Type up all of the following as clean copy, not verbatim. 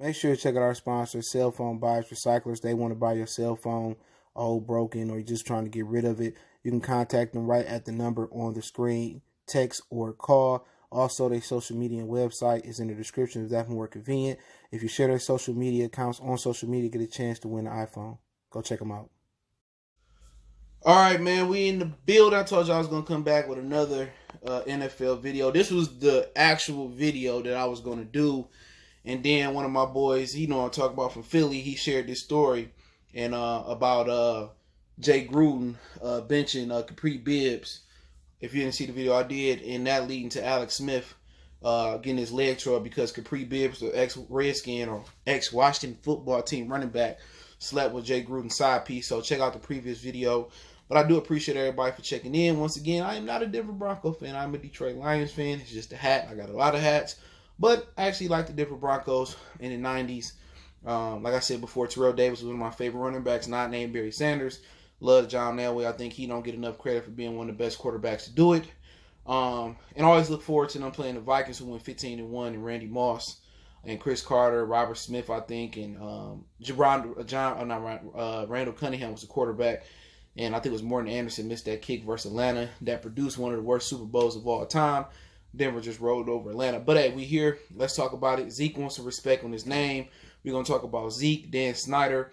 Make sure to check out our sponsor, Cell Phone Buyers Recyclers. They want to buy your cell phone old, broken, or you're just trying to get rid of it. You can contact them right at the number on the screen, text or call. Also, their social media and website is in the description if that's more convenient. If you share their social media accounts on social media, get a chance to win an iPhone. Go check them out. All right, man, we in the build. I told you I was going to come back with another NFL video. This was the actual video that I was going to do. And then one of my boys, I'm talking about from Philly, he shared this story and about Jay Gruden benching Capri Bibbs. If you didn't see the video, I did. And that leading to Alex Smith getting his leg tore because Capri Bibbs, the ex-Redskin or ex-Washington football team running back, slept with Jay Gruden's side piece. So check out the previous video. But I do appreciate everybody for checking in. Once again, I am not a Denver Bronco fan. I'm a Detroit Lions fan. It's just a hat. I got a lot of hats. But I actually like the Denver Broncos in the 90s. Like I said before, Terrell Davis was one of my favorite running backs, not named Barry Sanders. Love John Elway. I think he don't get enough credit for being one of the best quarterbacks to do it. And always look forward to them playing the Vikings, who went 15-1, and Randy Moss and Chris Carter, Robert Smith, I think, and Randall Cunningham was the quarterback. And I think it was Morton Anderson missed that kick versus Atlanta that produced one of the worst Super Bowls of all time. Denver just rolled over Atlanta. But hey, we here. Let's talk about it. Zeke wants some respect on his name. We're going to talk about Zeke, Dan Snyder,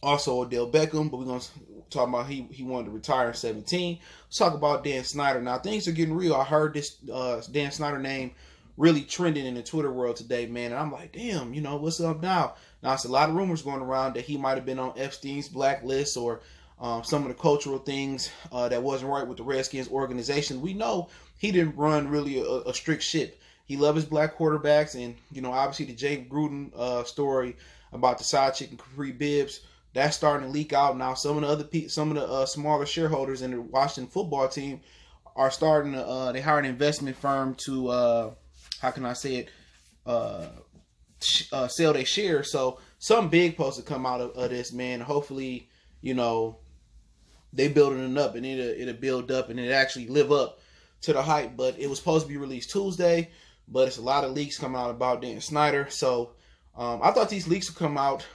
also Odell Beckham. But we're going to talk about he wanted to retire in 2017. Let's talk about Dan Snyder. Now, things are getting real. I heard this Dan Snyder name really trending in the Twitter world today, man. And I'm like, damn, what's up now? Now, it's a lot of rumors going around that he might have been on Epstein's blacklist or some of the cultural things that wasn't right with the Redskins organization. We know he didn't run really a strict ship. He loved his black quarterbacks, and obviously the Jay Gruden story about the side chick and Capri Bibbs, that's starting to leak out now. Some of the smaller shareholders in the Washington football team are starting to they hired an investment firm to sell their shares. So some big posts to come out of this, man. Hopefully, they building it up, and it'll build up, and it actually live up to the hype. But it was supposed to be released Tuesday, but it's a lot of leaks coming out about Dan Snyder. So I thought these leaks would come out,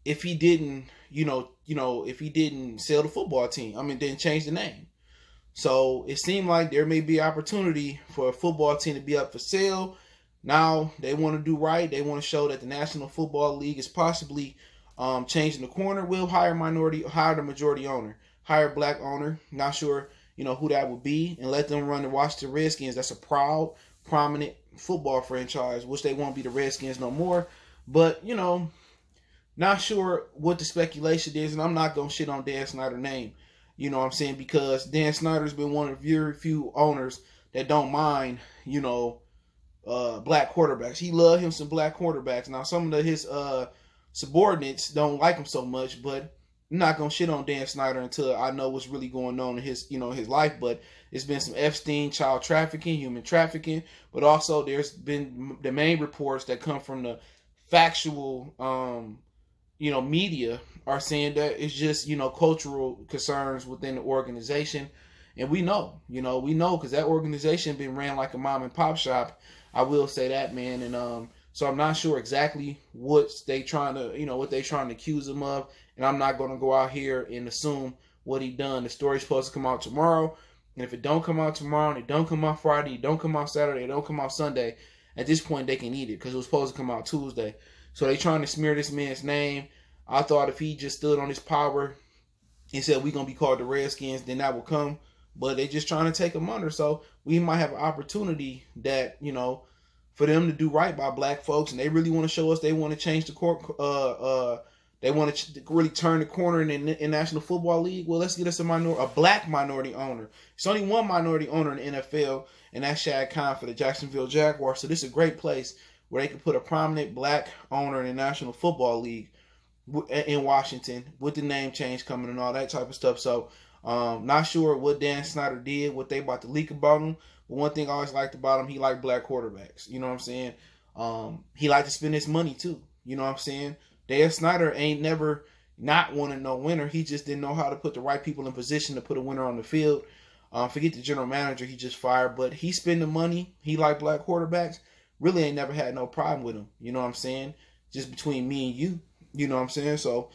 if he didn't, if he didn't sell the football team. Didn't change the name. So it seemed like there may be opportunity for a football team to be up for sale. Now they want to do right. They want to show that the National Football League is possibly changing the corner. We'll hire the majority owner, hire a black owner. Not sure, who that would be, and let them run the Washington Redskins. That's a proud, prominent football franchise, which they won't be the Redskins no more. But, not sure what the speculation is, and I'm not going to shit on Dan Snyder's name. You know what I'm saying? Because Dan Snyder's been one of very few owners that don't mind, black quarterbacks. He loved him some black quarterbacks. Now, some of his subordinates don't like him so much, but I'm not gonna shit on Dan Snyder until I know what's really going on in his life. But it's been some Epstein, child trafficking, human trafficking, but also there's been the main reports that come from the factual media are saying that it's just cultural concerns within the organization. And we know because that organization been ran like a mom and pop shop. I will say that, man. And so I'm not sure exactly what they trying to accuse him of, and I'm not going to go out here and assume what he done. The story's supposed to come out tomorrow, and if it don't come out tomorrow, and it don't come out Friday, it don't come out Saturday, it don't come out Sunday, at this point they can eat it because it was supposed to come out Tuesday. So they trying to smear this man's name. I thought if he just stood on his power and said we're going to be called the Redskins, then that would come. But they just trying to take him under. So we might have an opportunity that, for them to do right by black folks, and they really want to show us they want to change the court. They want to really turn the corner in the National Football League. Well, let's get us a black minority owner. It's only one minority owner in the NFL, and that's Shad Khan for the Jacksonville Jaguars. So this is a great place where they can put a prominent black owner in the National Football League in Washington with the name change coming and all that type of stuff. So not sure what Dan Snyder did, what they about to leak about him. But one thing I always liked about him, he liked black quarterbacks. You know what I'm saying? He liked to spend his money too. You know what I'm saying? Dan Snyder ain't never not wanted no winner. He just didn't know how to put the right people in position to put a winner on the field. Forget the general manager he just fired, but he spent the money. He liked black quarterbacks. really ain't never had no problem with him. You know what I'm saying? Just between me and you. You know what I'm saying? So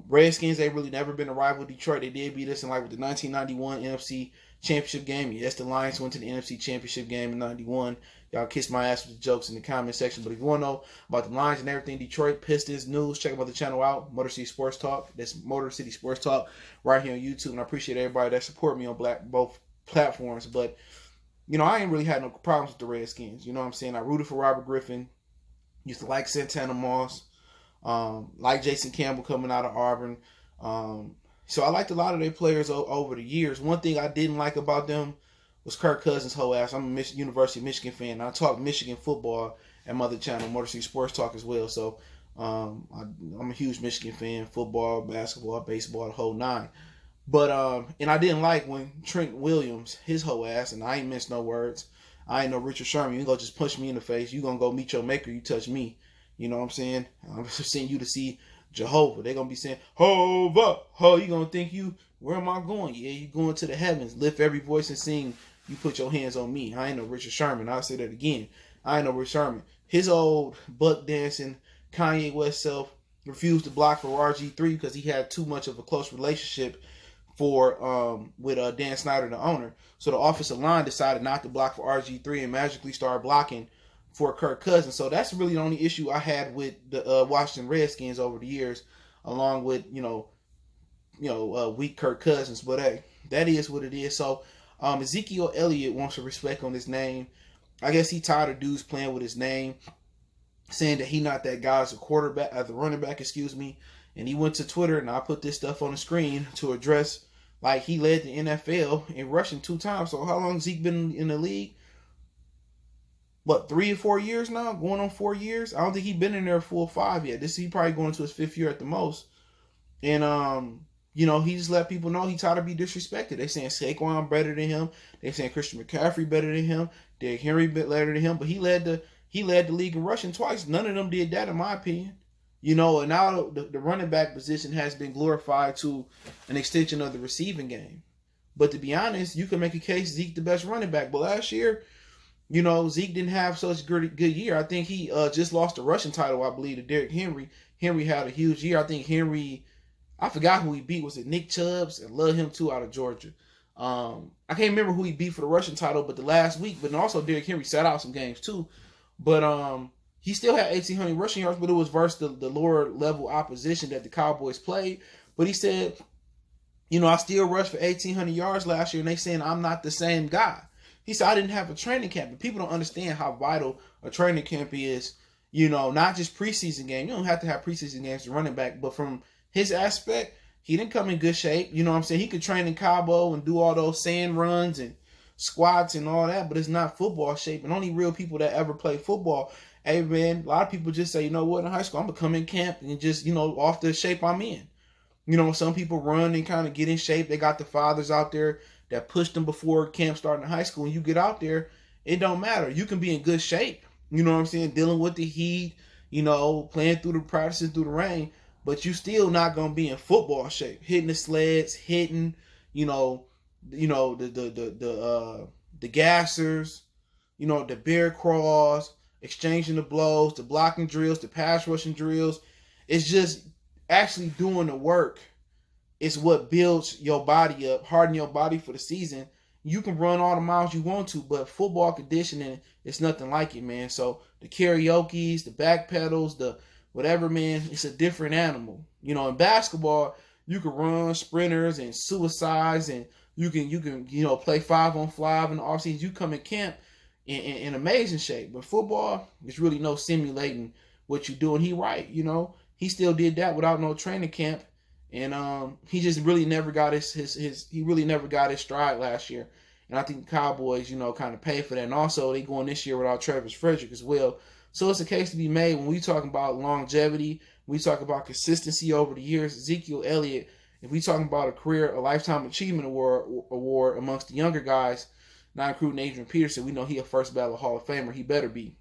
Redskins, they really never been a rival with Detroit. They did beat us in like with the 1991 NFC Championship game. Yes, the Lions went to the NFC Championship game in '91. Y'all kiss my ass with the jokes in the comment section. But if you want to know about the Lions and everything, Detroit Pistons news, check out the channel out, Motor City Sports Talk. That's Motor City Sports Talk right here on YouTube. And I appreciate everybody that support me on both platforms. But, you know, I ain't really had no problems with the Redskins. You know what I'm saying? I rooted for Robert Griffin. Used to like Santana Moss. Like Jason Campbell coming out of Auburn. So I liked a lot of their players over the years. One thing I didn't like about them was Kirk Cousins' whole ass. I'm a University of Michigan fan. I talk Michigan football at my other channel, Motor City Sports Talk as well. So I'm a huge Michigan fan. Football, basketball, baseball, the whole nine. But and I didn't like when Trent Williams, his whole ass, and I ain't miss no words. I ain't no Richard Sherman. You ain't gonna just punch me in the face. You gonna go meet your maker. You touch me. You know what I'm saying? I'm sending you to see Jehovah. They're gonna be saying, Hova, ho, you gonna think you, where am I going? Yeah, you going to the heavens. Lift every voice and sing, you put your hands on me. I ain't no Richard Sherman. I'll say that again. I ain't no Richard Sherman. His old buck dancing Kanye West self refused to block for RG3 because he had too much of a close relationship with Dan Snyder, the owner. So the offensive line decided not to block for RG3 and magically started blocking for Kirk Cousins. So that's really the only issue I had with the Washington Redskins over the years, along with weak Kirk Cousins. But hey, that is what it is. So Ezekiel Elliott wants to respect on his name. I guess he tired of dudes playing with his name, saying that he not that guy as a quarterback, as a running back, excuse me. And he went to Twitter, and I put this stuff on the screen to address, like, he led the NFL in rushing 2 times. So how long has Zeke been in the league? What, 3 or 4 years now? Going on 4 years? I don't think he's been in there a full 5 yet. He probably going to his 5th year at the most. And he just let people know he tired to be disrespected. They saying Saquon better than him. They saying Christian McCaffrey better than him. Derrick Henry better than him. But he led the league in rushing twice. None of them did that, in my opinion. And now the running back position has been glorified to an extension of the receiving game. But to be honest, you can make a case Zeke the best running back. But last year, Zeke didn't have such a good year. I think he just lost the rushing title, I believe, to Derrick Henry. Henry had a huge year. I think Henry, I forgot who he beat. Was it Nick Chubbs? I love him too, out of Georgia. I can't remember who he beat for the rushing title, but the last week. But also Derrick Henry sat out some games too. But he still had 1,800 rushing yards, but it was versus the lower level opposition that the Cowboys played. But he said, I still rushed for 1,800 yards last year, and they saying I'm not the same guy. He said, I didn't have a training camp. But people don't understand how vital a training camp is, not just preseason game. You don't have to have preseason games to running back. But from his aspect, he didn't come in good shape. You know what I'm saying? He could train in Cabo and do all those sand runs and squats and all that, but it's not football shape. And only real people that ever play football, hey man, a lot of people just say, you know what, in high school, I'm going to come in camp and just, off the shape I'm in. Some people run and kind of get in shape. They got the fathers out there that pushed them before camp starting in high school. And you get out there, it don't matter. You can be in good shape. You know what I'm saying? Dealing with the heat, playing through the practices, through the rain, but you still not going to be in football shape. Hitting the sleds, hitting, the gassers, the bear crawls, exchanging the blows, the blocking drills, the pass rushing drills. It's just actually doing the work. It's what builds your body up, harden your body for the season. You can run all the miles you want to, but football conditioning, it's nothing like it, man. So the karaoke's, the back pedals, the whatever, man, it's a different animal. In basketball, you can run sprinters and suicides, and you can play 5-on-5 in the offseason. You come in camp in amazing shape. But football, there's really no simulating what you do. And he right, he still did that without no training camp. And he just really never got he really never got his stride last year. And I think the Cowboys, kind of paid for that. And also they going this year without Travis Frederick as well. So it's a case to be made when we talking about longevity, when we talk about consistency over the years. Ezekiel Elliott, if we talking about a lifetime achievement award amongst the younger guys, not including Adrian Peterson, we know he a first ballot Hall of Famer. He better be.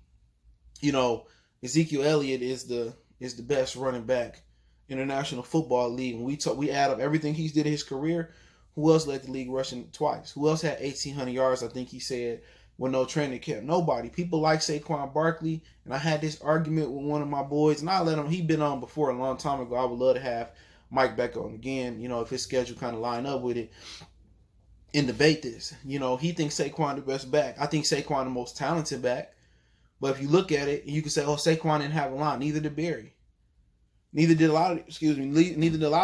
Ezekiel Elliott is the best running back in the National Football League. When we add up everything he's did in his career, who else led the league rushing twice? Who else had 1,800 yards? I think he said with no training camp. Nobody. People like Saquon Barkley, and I had this argument with one of my boys, and I let him. He been on before a long time ago. I would love to have Mike Beckham on again. You know, if his schedule kind of line up with it, and debate this. You know, he thinks Saquon the best back. I think Saquon the most talented back. But if you look at it, you can say, oh, Saquon didn't have a line. Neither did Barry. Neither did a lot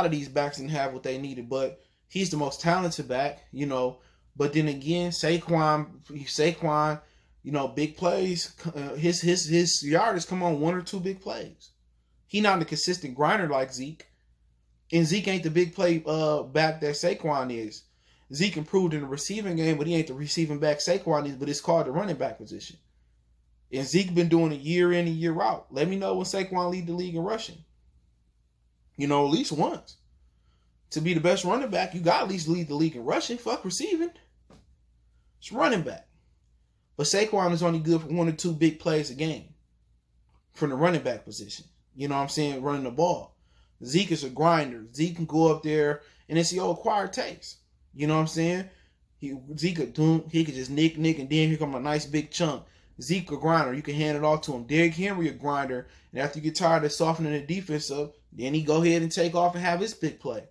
of these backs didn't have what they needed. But he's the most talented back, you know. But then again, Saquon, you know, big plays. His yardage come on one or two big plays. He not a consistent grinder like Zeke. And Zeke ain't the big play back that Saquon is. Zeke improved in the receiving game, but he ain't the receiving back Saquon is, but it's called the running back position. And Zeke been doing it year in and year out. Let me know when Saquon lead the league in rushing. You know, at least once. To be the best running back, you got to at least lead the league in rushing. Fuck receiving. It's running back. But Saquon is only good for one or two big plays a game from the running back position. You know what I'm saying? Running the ball. Zeke is a grinder. Zeke can go up there, and it's the old acquired taste. You know what I'm saying? Zeke could just nick, and then here come a nice big chunk. Zeke a grinder. You can hand it off to him. Derrick Henry a grinder. And after you get tired of softening the defense up, then he go ahead and take off and have his big play.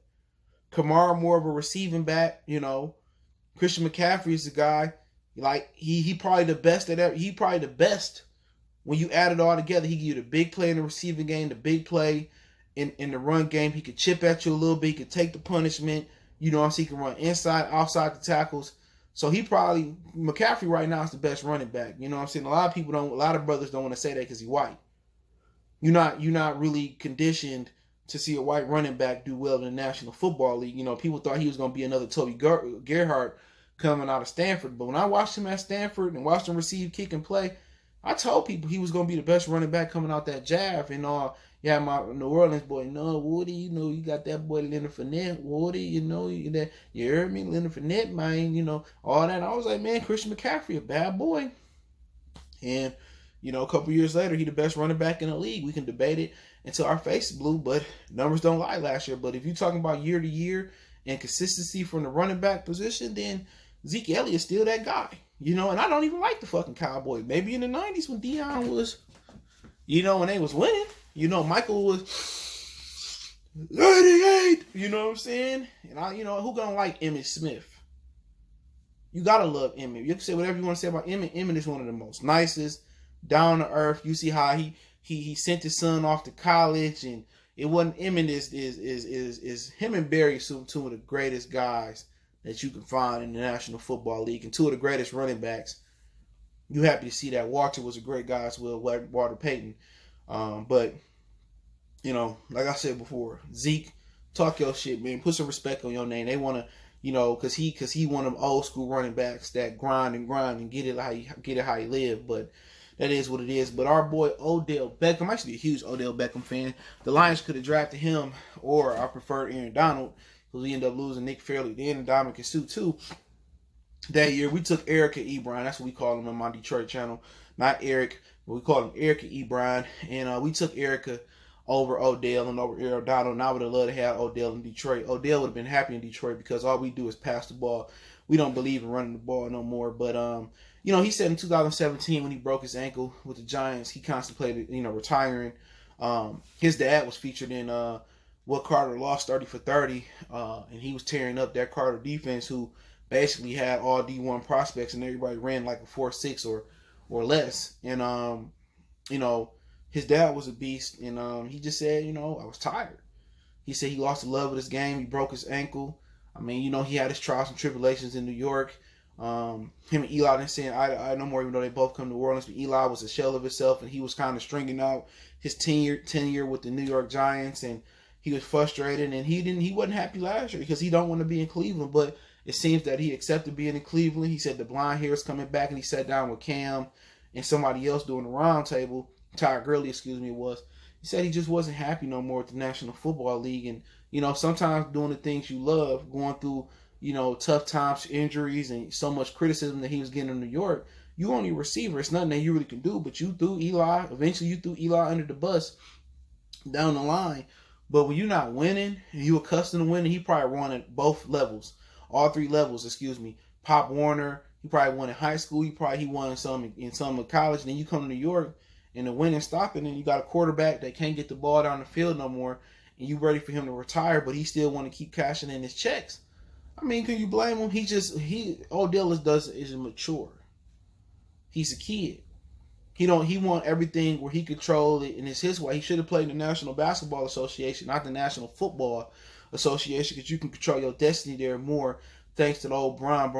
Kamara more of a receiving back, you know. Christian McCaffrey is the guy. Like he probably the best at every. He probably the best when you add it all together. He give you the big play in the receiving game, the big play in the run game. He could chip at you a little bit. He could take the punishment. You know, so he can run inside, outside the tackles. So McCaffrey right now is the best running back. You know what I'm saying? A lot of brothers don't want to say that because he's white. You're not really conditioned to see a white running back do well in the National Football League. You know, people thought he was going to be another Toby Gerhardt coming out of Stanford. But when I watched him at Stanford and watched him receive, kick, and play, I told people he was going to be the best running back coming out that jab. And yeah, my New Orleans boy, no, Woody, you know, you got that boy Leonard Fournette, Woody, you know, you heard me, Leonard Fournette, man, you know, all that. And I was like, man, Christian McCaffrey, a bad boy. And, you know, a couple years later, he the best running back in the league. We can debate it until our face is blue, but numbers don't lie last year. But if you're talking about year to year and consistency from the running back position, then Zeke Elliott's still that guy. You know, and I don't even like the fucking Cowboys. Maybe in the 90s when Deion was, you know, when they was winning. You know, Michael was 98. You know what I'm saying? And who gonna like Emmitt Smith? You gotta love Emmitt. You can say whatever you want to say about Emmitt. Emmitt is one of the most nicest, down to earth. You see how he sent his son off to college, and it wasn't Emmitt is him and Barry two of the greatest guys that you can find in the National Football League, and two of the greatest running backs. You happy to see that. Walter was a great guy as well, Walter Payton. But, you know, like I said before, Zeke, talk your shit, man. Put some respect on your name. They want to, you know, because he one of them old school running backs that grind and get it how you live. But that is what it is. But our boy Odell Beckham, I'm actually a huge Odell Beckham fan. The Lions could have drafted him, or I prefer Aaron Donald, because we ended up losing Nick Fairley, then Dominic Sue too. That year, we took Erica Ebron. That's what we call him on my Detroit channel. Not Eric, but we call him Erica Ebron. And we took Erica over Odell and over Aaron Donald. And I would have loved to have Odell in Detroit. Odell would have been happy in Detroit because all we do is pass the ball. We don't believe in running the ball no more. But, you know, he said in 2017 when he broke his ankle with the Giants, he contemplated, you know, retiring. His dad was featured in What Carter Lost 30 for 30. And he was tearing up that Carter defense, who basically had all D1 prospects, and everybody ran like a 4.6 or less. And you know, his dad was a beast, and he just said, you know, I was tired. He said he lost the love of this game. He broke his ankle. I mean, you know, he had his trials and tribulations in New York. Him and Eli didn't say I no more, even though they both come to New Orleans. But Eli was a shell of himself, and he was kind of stringing out his tenure with the New York Giants, and he was frustrated, and he wasn't happy last year because he don't want to be in Cleveland, but it seems that he accepted being in Cleveland. He said the blonde hair is coming back, and he sat down with Cam and somebody else doing the round table. Todd Gurley, it was. He said he just wasn't happy no more with the National Football League. And, you know, sometimes doing the things you love, going through, you know, tough times, injuries, and so much criticism that he was getting in New York, you only a receiver. It's nothing that you really can do. But you threw Eli. Eventually, you threw Eli under the bus down the line. But when you're not winning, and you accustomed to winning, he probably won at both levels. All three levels, Pop Warner, He probably won in high school. He won some in college. And then you come to New York and the winning stopping, and you got a quarterback that can't get the ball down the field no more, and you ready for him to retire, but he still want to keep cashing in his checks. I mean, can you blame him? Odell is mature. He's a kid. He want everything where he control it, and it's his way. He should have played in the National Basketball Association, not the National Football Association, because you can control your destiny there more. Thanks to the old Brian,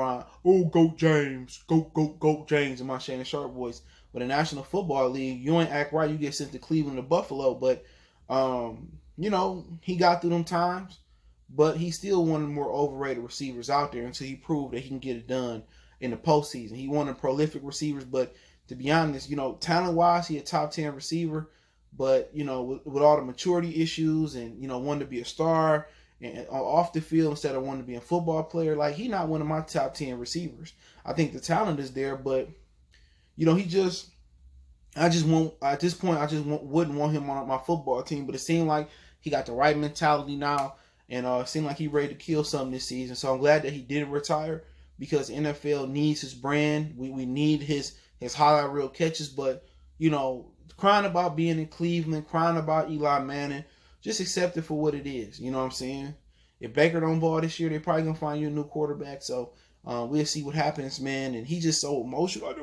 oh, Goat James, Goat James, in my Shannon Sharp voice. But the National Football League, you ain't act right, you get sent to Cleveland or Buffalo. But, he got through them times, but he's still one of the more overrated receivers out there until he proved that he can get it done in the postseason. He one of the prolific receivers, but to be honest, talent-wise, he a top 10 receiver. But, with all the maturity issues and, wanting to be a star and off the field instead of wanting to be a football player, like, he not one of my top 10 receivers. I think the talent is there, but, at this point, wouldn't want him on my football team. But it seemed like he got the right mentality now, and it seemed like he ready to kill something this season. So I'm glad that he didn't retire, because NFL needs his brand. We need his highlight reel catches. But, crying about being in Cleveland, crying about Eli Manning, just accept it for what it is. You know what I'm saying? If Baker don't ball this year, they're probably going to find you a new quarterback. So we'll see what happens, man. And he's just so emotional.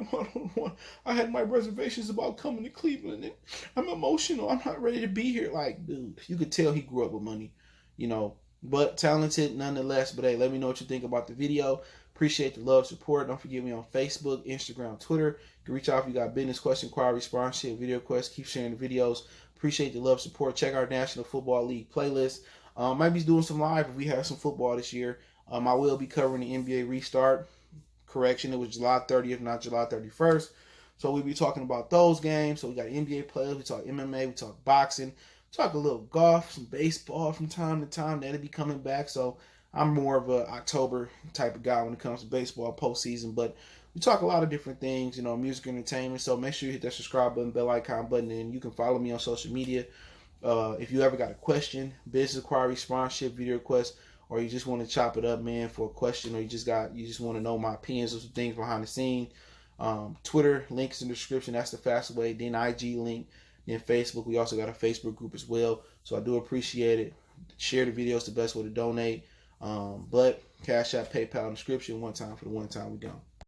I had my reservations about coming to Cleveland, and I'm emotional. I'm not ready to be here. Like, dude, you could tell he grew up with money, but talented nonetheless. But hey, let me know what you think about the video. Appreciate the love, support. Don't forget me on Facebook, Instagram, Twitter. You can reach out if you got business, question, inquiry, sponsorship, video requests. Keep sharing the videos. Appreciate the love, support. Check our National Football League playlist. Might be doing some live if we have some football this year. I will be covering the NBA restart. Correction, it was July 30th, not July 31st. So we'll be talking about those games. So we got NBA players. We talk MMA. We talk boxing. We talk a little golf, some baseball from time to time. That'll be coming back. So I'm more of a October type of guy when it comes to baseball postseason. But we talk a lot of different things, music, entertainment. So make sure you hit that subscribe button, bell icon button, and you can follow me on social media. If you ever got a question, business inquiry, sponsorship, video request, or you just want to chop it up, man, for a question, or you just want to know my opinions of some things behind the scene, Twitter, links in the description. That's the fastest way. Then IG link. Then Facebook. We also got a Facebook group as well. So I do appreciate it. Share the videos, the best way to donate. But Cash App, PayPal in the description. One time for the one time we go.